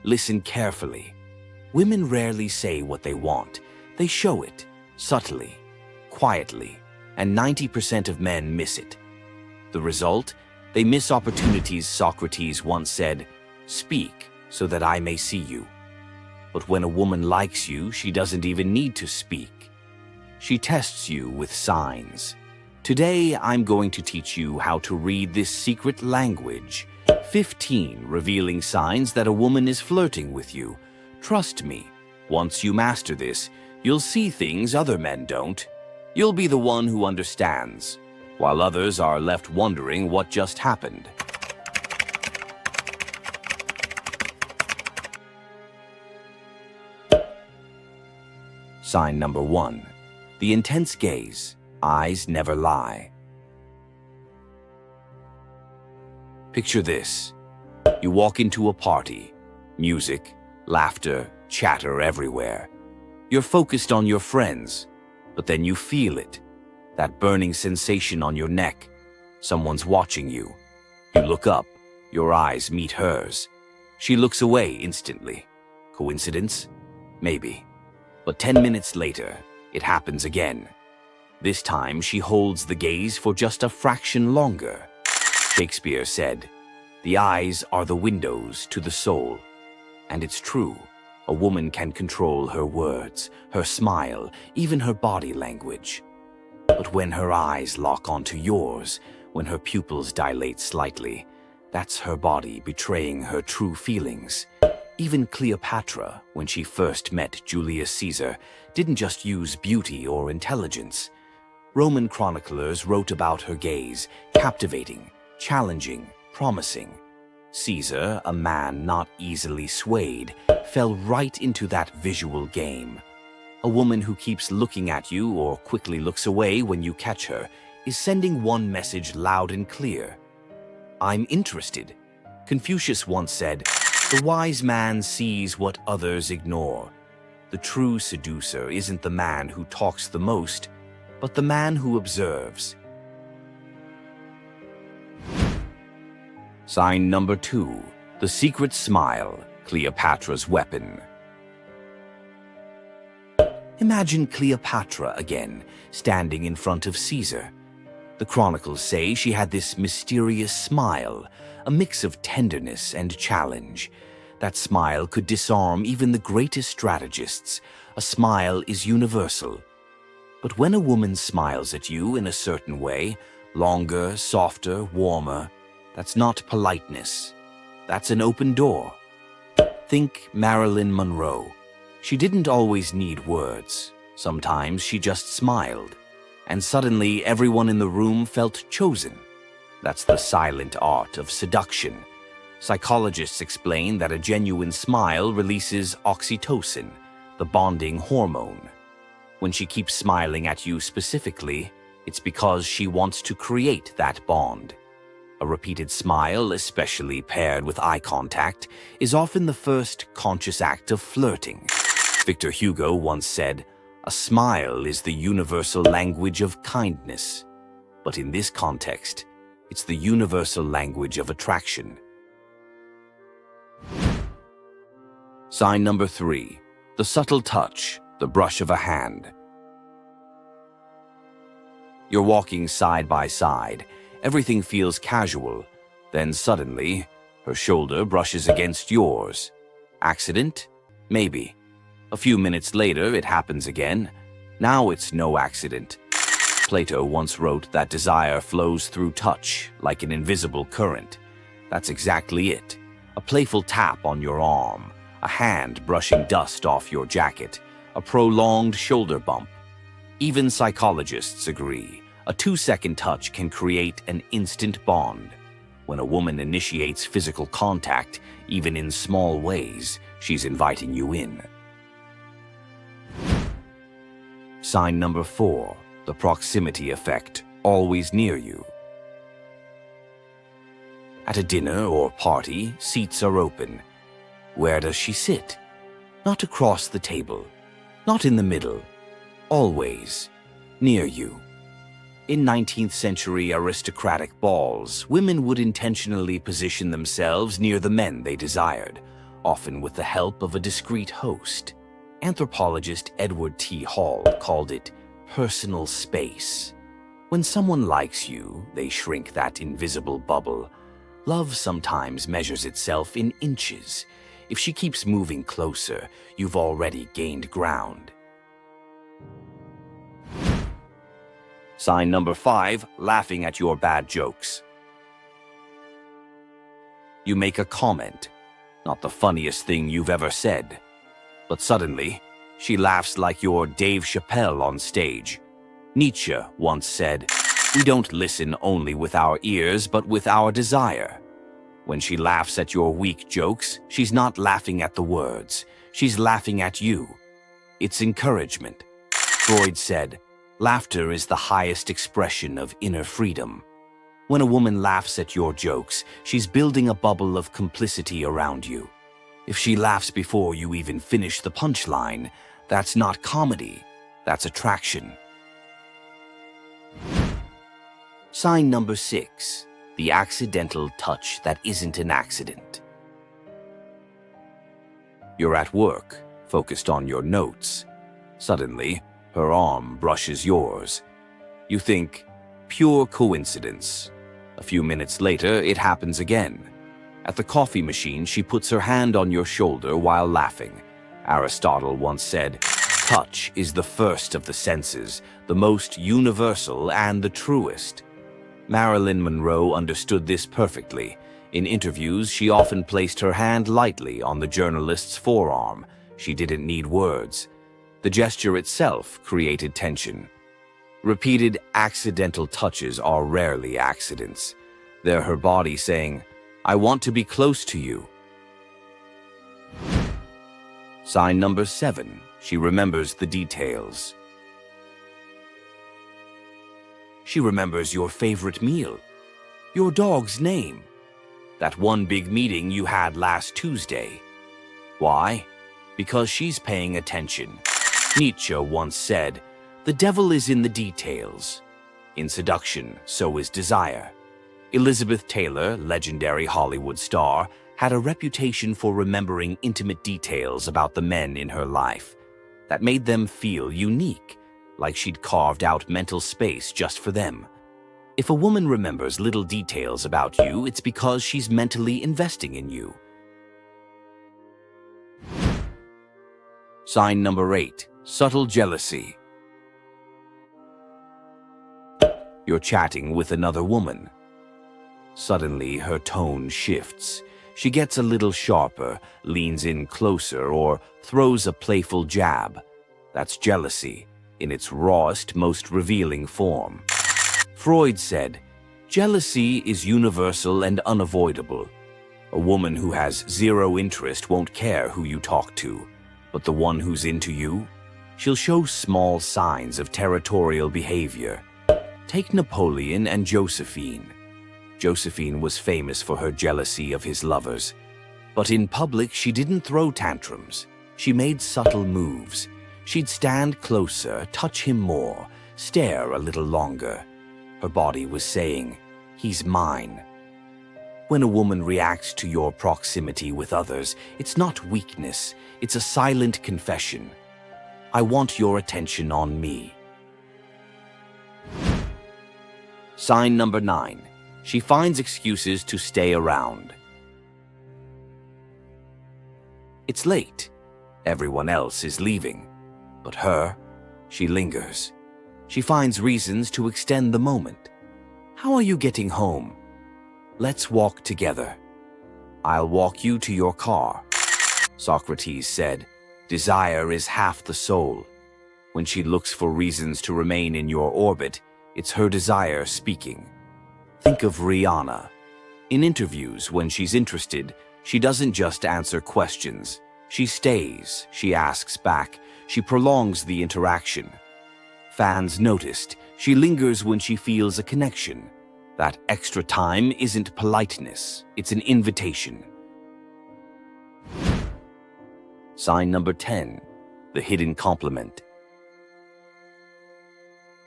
Listen carefully. Women rarely say what they want. They show it, subtly, quietly, and 90% of men miss it. The result? They miss opportunities. Socrates once said, "Speak, so that I may see you." But when a woman likes you, she doesn't even need to speak. She tests you with signs. Today, I'm going to teach you how to read this secret language. 15 revealing signs that a woman is flirting with you. Trust me, once you master this, you'll see things other men don't. You'll be the one who understands, while others are left wondering what just happened. Sign number 1. The intense gaze. Eyes never lie. Picture this. You walk into a party. Music, laughter, chatter everywhere. You're focused on your friends, but then you feel it. That burning sensation on your neck. Someone's watching you. You look up. Your eyes meet hers. She looks away instantly. Coincidence? Maybe. But 10 minutes later, it happens again. This time, she holds the gaze for just a fraction longer. Shakespeare said, "The eyes are the windows to the soul." And it's true. A woman can control her words, her smile, even her body language. But when her eyes lock onto yours, when her pupils dilate slightly, that's her body betraying her true feelings. Even Cleopatra, when she first met Julius Caesar, didn't just use beauty or intelligence. Roman chroniclers wrote about her gaze, captivating, challenging, promising. Caesar, a man not easily swayed, fell right into that visual game. A woman who keeps looking at you or quickly looks away when you catch her is sending one message loud and clear. "I'm interested." Confucius once said, "The wise man sees what others ignore." The true seducer isn't the man who talks the most, but the man who observes. Sign number 2. The secret smile, Cleopatra's weapon. Imagine Cleopatra again, standing in front of Caesar. The chronicles say she had this mysterious smile, a mix of tenderness and challenge. That smile could disarm even the greatest strategists. A smile is universal. But when a woman smiles at you in a certain way, longer, softer, warmer, that's not politeness. That's an open door. Think Marilyn Monroe. She didn't always need words. Sometimes she just smiled. And suddenly everyone in the room felt chosen. That's the silent art of seduction. Psychologists explain that a genuine smile releases oxytocin, the bonding hormone. When she keeps smiling at you specifically, it's because she wants to create that bond. A repeated smile, especially paired with eye contact, is often the first conscious act of flirting. Victor Hugo once said, "A smile is the universal language of kindness." But in this context, it's the universal language of attraction. Sign number 3. The subtle touch, the brush of a hand. You're walking side by side. Everything feels casual. Then suddenly, her shoulder brushes against yours. Accident? Maybe. A few minutes later, it happens again. Now it's no accident. Plato once wrote that desire flows through touch, like an invisible current. That's exactly it. A playful tap on your arm, a hand brushing dust off your jacket, a prolonged shoulder bump. Even psychologists agree. A 2-second touch can create an instant bond. When a woman initiates physical contact, even in small ways, she's inviting you in. Sign number 4. The proximity effect, always near you. At a dinner or party, seats are open. Where does she sit? Not across the table, not in the middle, always near you. In 19th century aristocratic balls, women would intentionally position themselves near the men they desired, often with the help of a discreet host. Anthropologist Edward T. Hall called it personal space. When someone likes you, they shrink that invisible bubble. Love sometimes measures itself in inches. If she keeps moving closer, you've already gained ground. Sign number 5, laughing at your bad jokes. You make a comment, not the funniest thing you've ever said, but suddenly, she laughs like you're Dave Chappelle on stage. Nietzsche once said, "We don't listen only with our ears, but with our desire." When she laughs at your weak jokes, she's not laughing at the words. She's laughing at you. It's encouragement. Freud said, laughter is the highest expression of inner freedom. When a woman laughs at your jokes, she's building a bubble of complicity around you. If she laughs before you even finish the punchline, that's not comedy, that's attraction. Sign number 6, the accidental touch that isn't an accident. You're at work, focused on your notes. Suddenly, her arm brushes yours. You think, pure coincidence. A few minutes later, it happens again. At the coffee machine, she puts her hand on your shoulder while laughing. Aristotle once said, touch is the first of the senses, the most universal and the truest. Marilyn Monroe understood this perfectly. In interviews, she often placed her hand lightly on the journalist's forearm. She didn't need words. The gesture itself created tension. Repeated accidental touches are rarely accidents. They're her body saying, I want to be close to you. Sign number 7, she remembers the details. She remembers your favorite meal, your dog's name, that one big meeting you had last Tuesday. Why? Because she's paying attention. Nietzsche once said, the devil is in the details. In seduction, so is desire. Elizabeth Taylor, legendary Hollywood star, had a reputation for remembering intimate details about the men in her life that made them feel unique, like she'd carved out mental space just for them. If a woman remembers little details about you, it's because she's mentally investing in you. Sign number 8, subtle jealousy. You're chatting with another woman. Suddenly, her tone shifts. She gets a little sharper, leans in closer, or throws a playful jab. That's jealousy, in its rawest, most revealing form. Freud said, jealousy is universal and unavoidable. A woman who has zero interest won't care who you talk to, but the one who's into you, she'll show small signs of territorial behavior. Take Napoleon and Josephine. Josephine was famous for her jealousy of his lovers. But in public, she didn't throw tantrums. She made subtle moves. She'd stand closer, touch him more, stare a little longer. Her body was saying, he's mine. When a woman reacts to your proximity with others, it's not weakness, it's a silent confession. I want your attention on me. Sign number 9. She finds excuses to stay around. It's late. Everyone else is leaving. But her, she lingers. She finds reasons to extend the moment. How are you getting home? Let's walk together. I'll walk you to your car. Socrates said, desire is half the soul. When she looks for reasons to remain in your orbit, it's her desire speaking. Think of Rihanna. In interviews, when she's interested, she doesn't just answer questions. She stays, she asks back, she prolongs the interaction. Fans noticed, she lingers when she feels a connection. That extra time isn't politeness, it's an invitation. Sign number 10, the hidden compliment.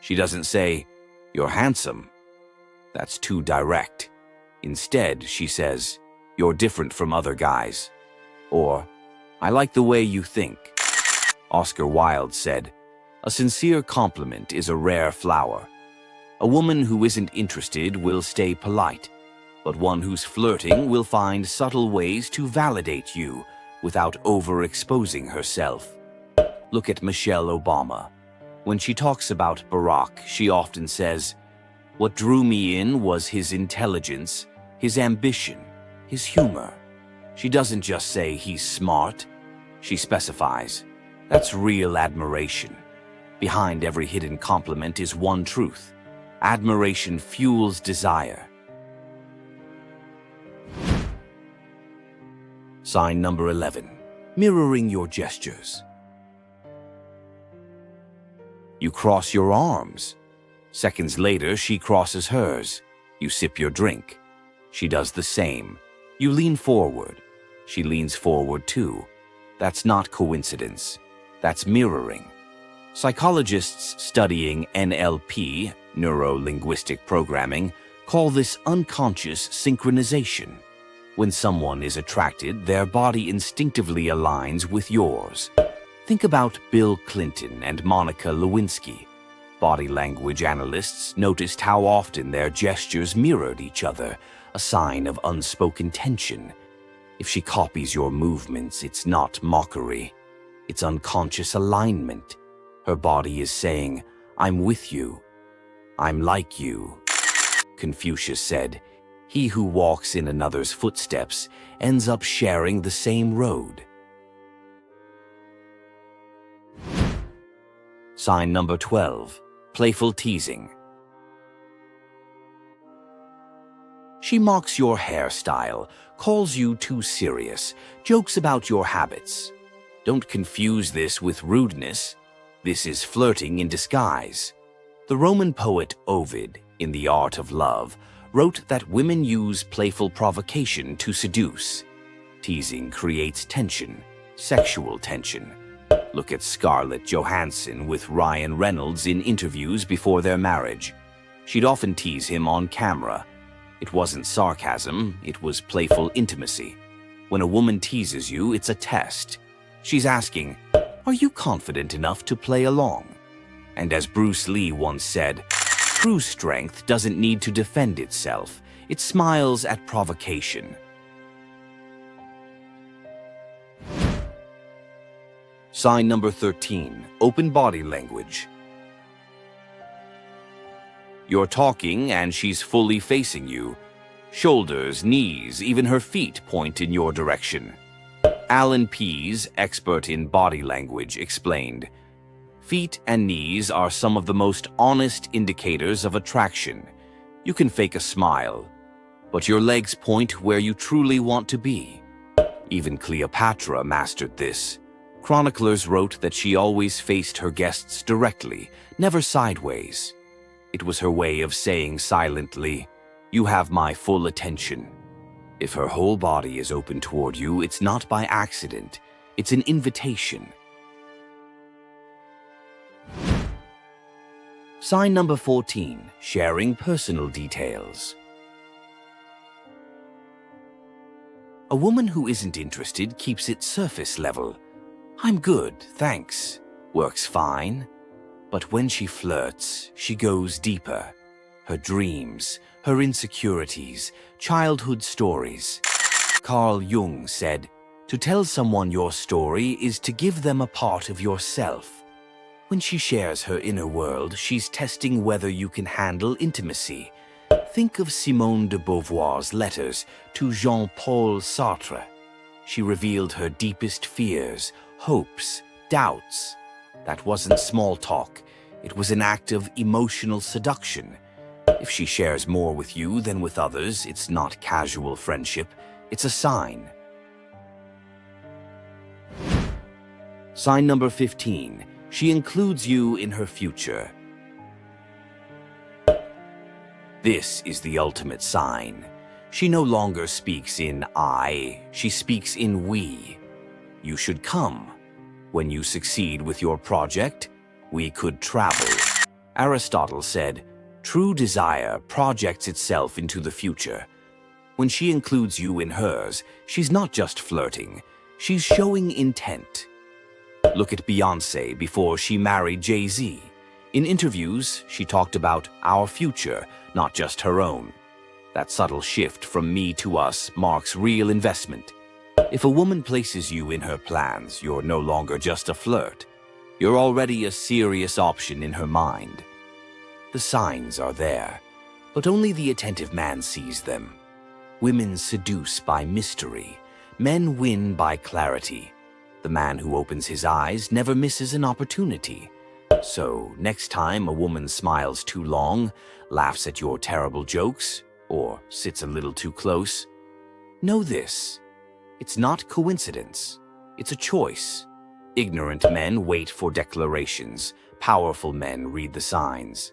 She doesn't say, you're handsome. That's too direct. Instead, she says, you're different from other guys. Or, I like the way you think. Oscar Wilde said, a sincere compliment is a rare flower. A woman who isn't interested will stay polite, but one who's flirting will find subtle ways to validate you without overexposing herself. Look at Michelle Obama. When she talks about Barack, she often says, "What drew me in was his intelligence, his ambition, his humor." She doesn't just say he's smart. She specifies, that's real admiration. Behind every hidden compliment is one truth. Admiration fuels desire. Sign number 11. Mirroring your gestures. You cross your arms. Seconds later, she crosses hers. You sip your drink. She does the same. You lean forward. She leans forward too. That's not coincidence. That's mirroring. Psychologists studying NLP, neuro-linguistic programming, call this unconscious synchronization. When someone is attracted, their body instinctively aligns with yours. Think about Bill Clinton and Monica Lewinsky. Body language analysts noticed how often their gestures mirrored each other, a sign of unspoken tension. If she copies your movements, it's not mockery. It's unconscious alignment. Her body is saying, I'm with you. I'm like you. Confucius said, he who walks in another's footsteps ends up sharing the same road. Sign number 12. Playful teasing. She mocks your hairstyle, calls you too serious, jokes about your habits. Don't confuse this with rudeness. This is flirting in disguise. The Roman poet Ovid, in The Art of Love, wrote that women use playful provocation to seduce. Teasing creates tension, sexual tension. Look at Scarlett Johansson with Ryan Reynolds in interviews before their marriage. She'd often tease him on camera. It wasn't sarcasm, it was playful intimacy. When a woman teases you, it's a test. She's asking, are you confident enough to play along? And as Bruce Lee once said, true strength doesn't need to defend itself. It smiles at provocation. Sign number 13. Open body language. You're talking and she's fully facing you. Shoulders, knees, even her feet point in your direction. Alan Pease, expert in body language, explained, feet and knees are some of the most honest indicators of attraction. You can fake a smile, but your legs point where you truly want to be. Even Cleopatra mastered this. Chroniclers wrote that she always faced her guests directly, never sideways. It was her way of saying silently, you have my full attention. If her whole body is open toward you, it's not by accident. It's an invitation. Sign number 14. Sharing personal details. A woman who isn't interested keeps it surface level. I'm good, thanks. Works fine. But when she flirts, she goes deeper. Her dreams, her insecurities, childhood stories. Carl Jung said, to tell someone your story is to give them a part of yourself. When she shares her inner world, she's testing whether you can handle intimacy. Think of Simone de Beauvoir's letters to Jean-Paul Sartre. She revealed her deepest fears, hopes, doubts. That wasn't small talk. It was an act of emotional seduction. If she shares more with you than with others, it's not casual friendship. It's a sign. Sign number 15. She includes you in her future. This is the ultimate sign. She no longer speaks in I, she speaks in we. You should come. When you succeed with your project, we could travel. Aristotle said, true desire projects itself into the future. When she includes you in hers, she's not just flirting. She's showing intent. Look at Beyoncé before she married Jay-Z. In interviews, she talked about our future, not just her own. That subtle shift from me to us marks real investment. If a woman places you in her plans, you're no longer just a flirt. You're already a serious option in her mind. The signs are there, but only the attentive man sees them. Women seduce by mystery. Men win by clarity. The man who opens his eyes never misses an opportunity. So, next time a woman smiles too long, laughs at your terrible jokes, or sits a little too close, know this: it's not coincidence, it's a choice. Ignorant men wait for declarations. Powerful men read the signs.